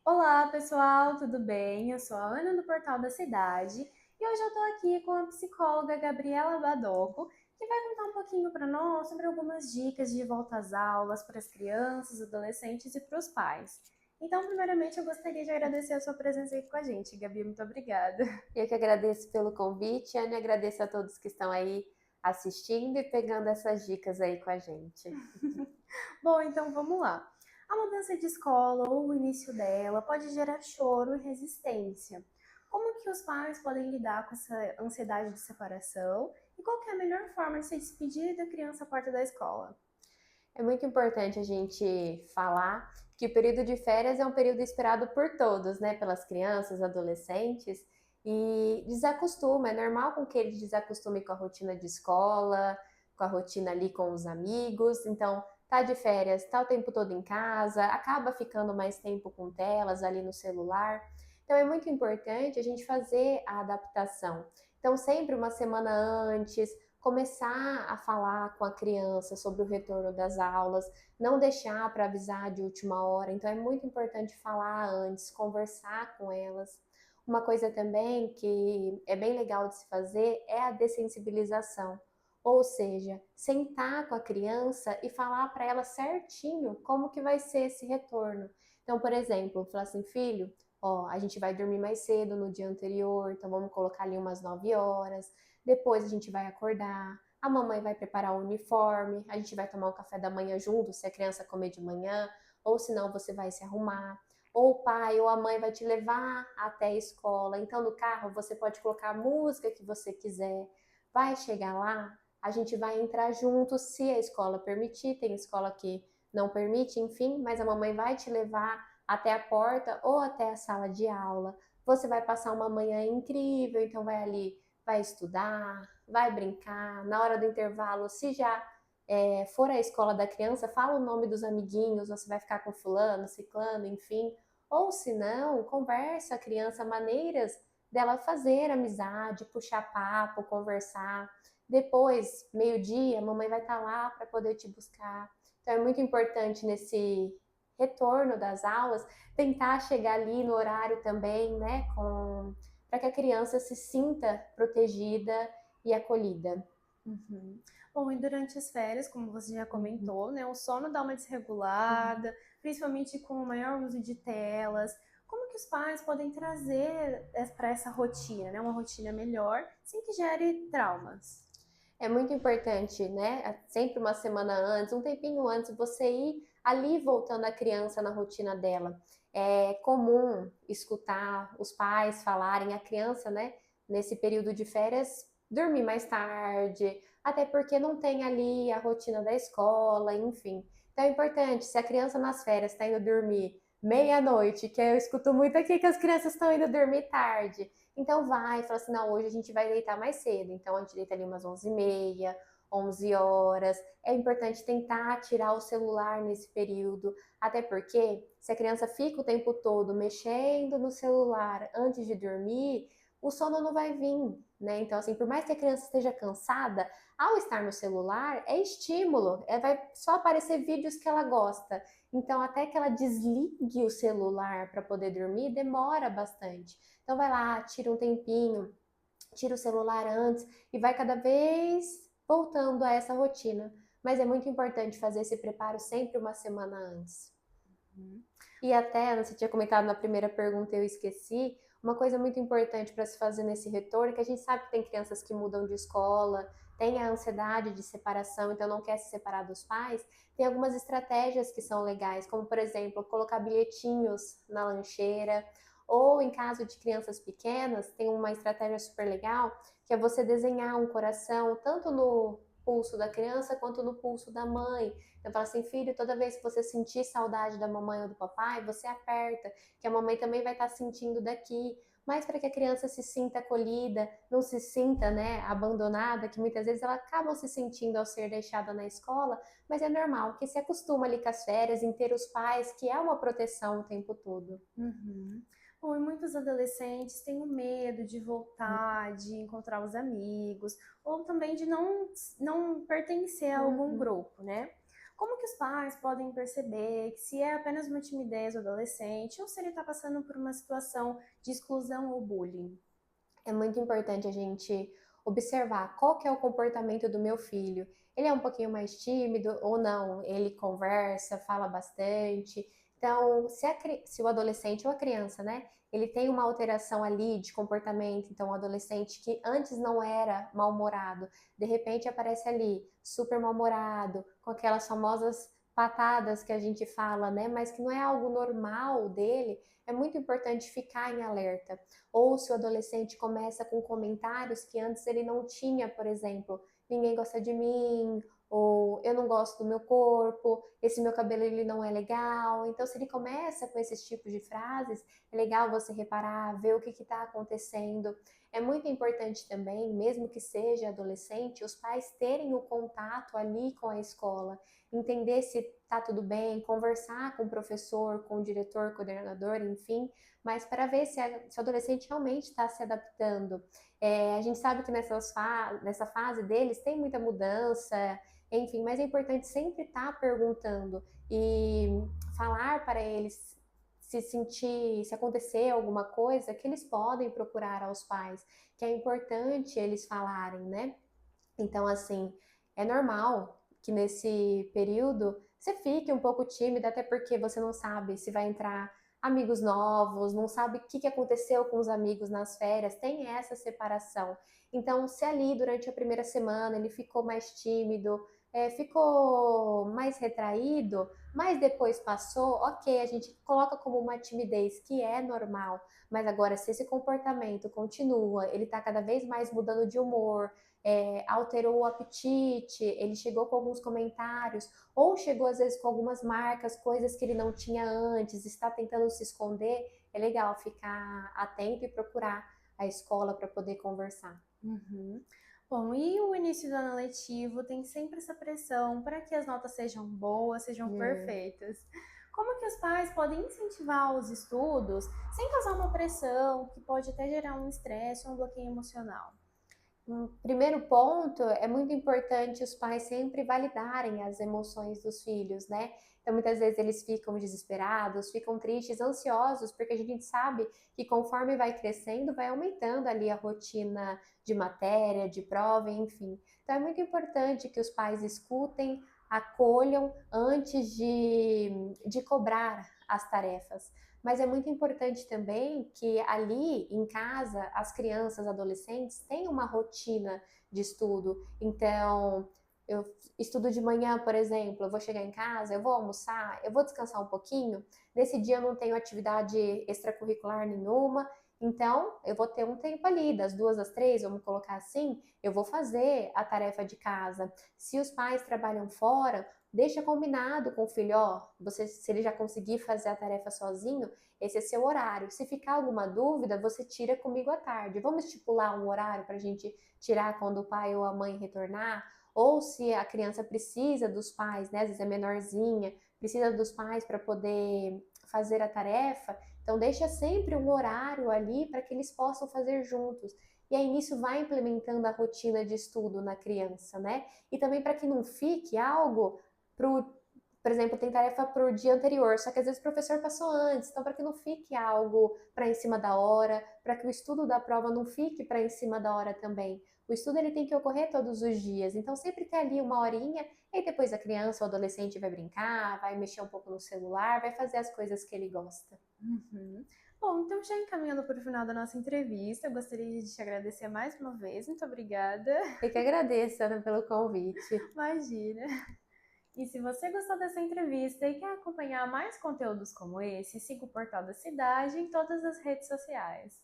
Olá, pessoal, tudo bem? Eu sou a Ana do Portal da Cidade e hoje eu estou aqui com a psicóloga Gabriela Badoco, que vai contar um pouquinho para nós sobre algumas dicas de volta às aulas para as crianças, adolescentes e para os pais. Então, primeiramente, eu gostaria de agradecer a sua presença aqui com a gente, Gabi, muito obrigada. Eu que agradeço pelo convite, Anne, agradeço a todos que estão aí assistindo e pegando essas dicas aí com a gente. Bom, então vamos lá. A mudança de escola ou o início dela pode gerar choro e resistência. Como que os pais podem lidar com essa ansiedade de separação? E qual que é a melhor forma de se despedir da criança à porta da escola? É muito importante a gente falar que o período de férias é um período esperado por todos, né? Pelas crianças, adolescentes, e desacostuma, é normal com que eles desacostumem com a rotina de escola, com a rotina ali com os amigos. Então, tá de férias, tá o tempo todo em casa, acaba ficando mais tempo com telas ali no celular. Então, é muito importante a gente fazer a adaptação. Então, sempre uma semana antes, começar a falar com a criança sobre o retorno das aulas, não deixar para avisar de última hora. Então é muito importante falar antes, conversar com elas. Uma coisa também que é bem legal de se fazer é a dessensibilização. Ou seja, sentar com a criança e falar para ela certinho como que vai ser esse retorno. Então, por exemplo, falar assim, filho, ó, a gente vai dormir mais cedo no dia anterior, então vamos colocar ali umas 9 horas. Depois a gente vai acordar, a mamãe vai preparar o uniforme, a gente vai tomar um café da manhã junto, se a criança comer de manhã, ou se não você vai se arrumar. Ou o pai ou a mãe vai te levar até a escola. Então no carro você pode colocar a música que você quiser. Vai chegar lá, a gente vai entrar junto se a escola permitir. Tem escola que não permite, enfim, mas a mamãe vai te levar até a porta ou até a sala de aula. Você vai passar uma manhã incrível, então vai ali, vai estudar, vai brincar. Na hora do intervalo, se já for a escola da criança, fala o nome dos amiguinhos, você vai ficar com fulano, ciclano, enfim. Ou se não, conversa a criança maneiras dela fazer amizade, puxar papo, conversar. Depois, meio-dia, a mamãe vai estar lá para poder te buscar. Então é muito importante nesse retorno das aulas tentar chegar ali no horário também, né, com para que a criança se sinta protegida e acolhida. Uhum. Bom, e durante as férias, como você já Uhum. comentou, né, o sono dá uma Uhum. desregulada, principalmente com o maior uso de telas. Como que os pais podem trazer para essa rotina, né, uma rotina melhor, sem que gere traumas? É muito importante, né? Sempre uma semana antes, um tempinho antes, você ir ali voltando a criança na rotina dela. É comum escutar os pais falarem, a criança, né, nesse período de férias, dormir mais tarde, até porque não tem ali a rotina da escola, enfim. Então é importante, se a criança nas férias está indo dormir meia-noite, que eu escuto muito aqui que as crianças estão indo dormir tarde. Então vai, fala assim, não, hoje a gente vai deitar mais cedo. Então a gente deita ali umas 11h30, 11 horas. É importante tentar tirar o celular nesse período, até porque se a criança fica o tempo todo mexendo no celular antes de dormir, o sono não vai vir, né? Então assim, por mais que a criança esteja cansada, ao estar no celular é estímulo, vai só aparecer vídeos que ela gosta. Então até que ela desligue o celular para poder dormir, demora bastante. Então vai lá, tira um tempinho, tira o celular antes e vai cada vez voltando a essa rotina. Mas é muito importante fazer esse preparo sempre uma semana antes. Uhum. E até, você tinha comentado na primeira pergunta, eu esqueci, uma coisa muito importante para se fazer nesse retorno, que a gente sabe que tem crianças que mudam de escola, tem a ansiedade de separação, então não quer se separar dos pais, tem algumas estratégias que são legais, como por exemplo, colocar bilhetinhos na lancheira, ou em caso de crianças pequenas, tem uma estratégia super legal, que é você desenhar um coração tanto no pulso da criança quanto no pulso da mãe. Eu falo assim, filho, toda vez que você sentir saudade da mamãe ou do papai, você aperta, que a mamãe também vai estar sentindo daqui. Mas para que a criança se sinta acolhida, não se sinta, né, abandonada, que muitas vezes ela acaba se sentindo ao ser deixada na escola, mas é normal, que se acostuma ali com as férias, em ter os pais, que é uma proteção o tempo todo. Uhum. Bom, e muitos adolescentes têm o medo de voltar, de encontrar os amigos, ou também de não pertencer a algum Uhum. grupo, né? Como que os pais podem perceber que se é apenas uma timidez do adolescente ou se ele está passando por uma situação de exclusão ou bullying? É muito importante a gente observar qual que é o comportamento do meu filho. Ele é um pouquinho mais tímido ou não? Ele conversa, fala bastante. Então, se o adolescente ou a criança, né, ele tem uma alteração ali de comportamento, então, um adolescente que antes não era mal-humorado, de repente aparece ali super mal-humorado, com aquelas famosas patadas que a gente fala, né, mas que não é algo normal dele, é muito importante ficar em alerta. Ou se o adolescente começa com comentários que antes ele não tinha, por exemplo, ninguém gosta de mim, ou eu não gosto do meu corpo, esse meu cabelo ele não é legal. Então, se ele começa com esses tipos de frases, é legal você reparar, ver o que está acontecendo. É muito importante também, mesmo que seja adolescente, os pais terem o contato ali com a escola, entender se está tudo bem, conversar com o professor, com o diretor, coordenador, enfim, mas para ver se o adolescente realmente está se adaptando. A gente sabe que nessa fase deles tem muita mudança, enfim, mas é importante sempre estar perguntando e falar para eles se acontecer alguma coisa, que eles podem procurar aos pais, que é importante eles falarem, né? Então, assim, é normal que nesse período você fique um pouco tímida, até porque você não sabe se vai entrar amigos novos, não sabe o que aconteceu com os amigos nas férias, tem essa separação. Então, se ali durante a primeira semana ele ficou mais tímido, ficou mais retraído, mas depois passou, ok, a gente coloca como uma timidez que é normal, mas agora se esse comportamento continua, ele está cada vez mais mudando de humor, alterou o apetite, ele chegou com alguns comentários, ou chegou às vezes com algumas marcas, coisas que ele não tinha antes, está tentando se esconder, é legal ficar atento e procurar a escola para poder conversar. Uhum. Bom, e o início do ano letivo tem sempre essa pressão para que as notas sejam boas, sejam perfeitas. Como que os pais podem incentivar os estudos sem causar uma pressão que pode até gerar um estresse ou um bloqueio emocional? Um primeiro ponto, é muito importante os pais sempre validarem as emoções dos filhos, né? Então, muitas vezes eles ficam desesperados, ficam tristes, ansiosos, porque a gente sabe que conforme vai crescendo, vai aumentando ali a rotina de matéria, de prova, enfim. Então, é muito importante que os pais escutem, acolham antes de cobrar as tarefas. Mas é muito importante também que ali em casa as crianças, adolescentes tenham uma rotina de estudo. Então, eu estudo de manhã, por exemplo, eu vou chegar em casa, eu vou almoçar, eu vou descansar um pouquinho. Nesse dia eu não tenho atividade extracurricular nenhuma, então eu vou ter um tempo ali, das 2 às 3, vamos colocar assim, eu vou fazer a tarefa de casa. Se os pais trabalham fora, deixa combinado com o filho, ó, se ele já conseguir fazer a tarefa sozinho, esse é seu horário. Se ficar alguma dúvida, você tira comigo à tarde. Vamos estipular um horário para a gente tirar quando o pai ou a mãe retornar? Ou se a criança precisa dos pais, né? Às vezes é menorzinha, precisa dos pais para poder fazer a tarefa. Então deixa sempre um horário ali para que eles possam fazer juntos. E aí nisso vai implementando a rotina de estudo na criança, né? E também para que não fique algo pro, por exemplo, tem tarefa para o dia anterior, só que às vezes o professor passou antes, então para que não fique algo para em cima da hora, para que o estudo da prova não fique para em cima da hora também. O estudo ele tem que ocorrer todos os dias, então sempre ter ali uma horinha, e depois a criança ou adolescente vai brincar, vai mexer um pouco no celular, vai fazer as coisas que ele gosta. Uhum. Bom, então já encaminhando para o final da nossa entrevista, eu gostaria de te agradecer mais uma vez. Muito obrigada. Eu que agradeço, Ana, pelo convite. Imagina. E se você gostou dessa entrevista e quer acompanhar mais conteúdos como esse, siga o Portal da Cidade em todas as redes sociais.